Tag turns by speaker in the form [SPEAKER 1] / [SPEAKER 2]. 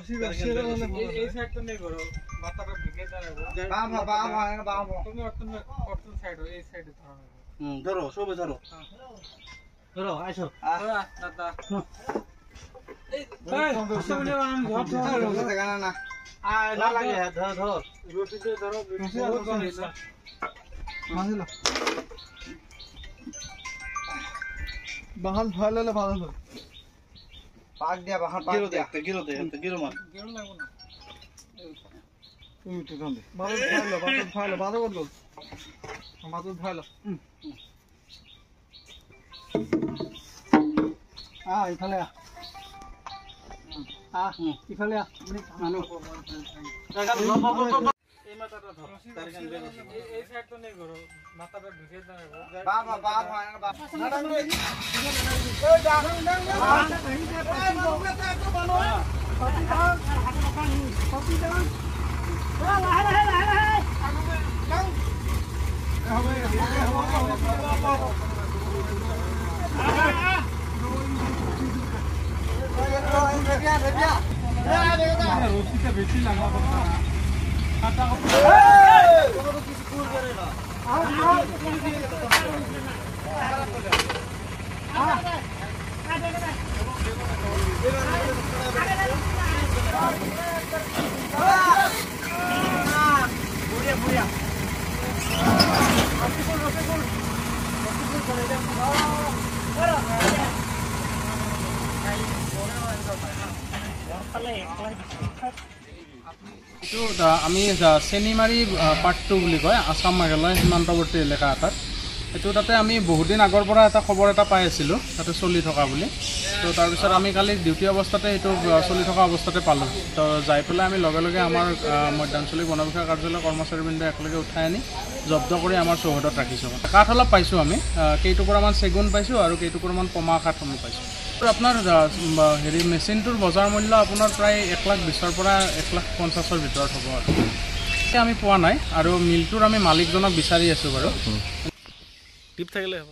[SPEAKER 1] এই সাইড তো নেই করো মাথাটা ঢুকে দাঁড়াবো বাম তুমি অর্থন সাইড এই সাইডে ধরো
[SPEAKER 2] ধরো সবে ধরো
[SPEAKER 3] ধরো আইসো
[SPEAKER 1] দাদা এই আসলে আমি ধর
[SPEAKER 2] গানা না
[SPEAKER 3] না লাগে ধরো ধরো
[SPEAKER 1] রুটি দিয়ে ধরো
[SPEAKER 2] মাঝিলো বাহাল ভালো ভালো পাক দিয়া বাহাল পাক দিয়া গিরো দে গিরো মান
[SPEAKER 1] গেল লাগো না
[SPEAKER 2] তুমি তো জানবে ভালো করলো মাদুর ভালো
[SPEAKER 3] ইফালে ইফালে
[SPEAKER 2] এই মাথাটা ধর তারখান বের
[SPEAKER 1] এই সাইড তো নেই করো মাথাটা ঢুকে দাঁড়াবো রশিটা বেশি লাগা কথা কাটা কিছু করে না
[SPEAKER 3] আমি চেনিমাৰী পাৰ্ট 2 বুলি কয় আসাম মেঘালয় সীমান্তৱৰ্তী এলেকা এটাত এইটো তাতে আমি বহুত দিন আগৰ পৰা এটা খবৰ এটা পাই আছিলোঁ তাতে চলি থকা বুলি তো তাৰপিছত আমি কালি ডিউটি অৱস্থাতে এইটো চলি থকা অৱস্থাতে পালোঁ তো যাই পেলাই আমি লগে লগে আমাৰ মধ্যাঞ্চলিক বন বিভাগ কাৰ্যালয়ৰ কৰ্মচাৰীবৃন্দ একেলগে উঠাই আনি জব্দ কৰি আমাৰ চৌহদত ৰাখিছোঁ কাঠ অলপ পাইছোঁ আমি কেইটুকুৰামান চেগুন পাইছোঁ আৰু কেইটুকুৰামান পমা কাঠ আমি পাইছোঁ আপোনাৰ হেৰি মেচিনটোৰ বজাৰ মূল্য আপোনাৰ প্ৰায় 1,20,000 পৰা 1,50,000 ভিতৰত হ'ব আৰু আমি পোৱা নাই আৰু মিলটোৰ আমি মালিকজনক বিচাৰি আছোঁ বাৰু টিপ থাকিলে হ'ব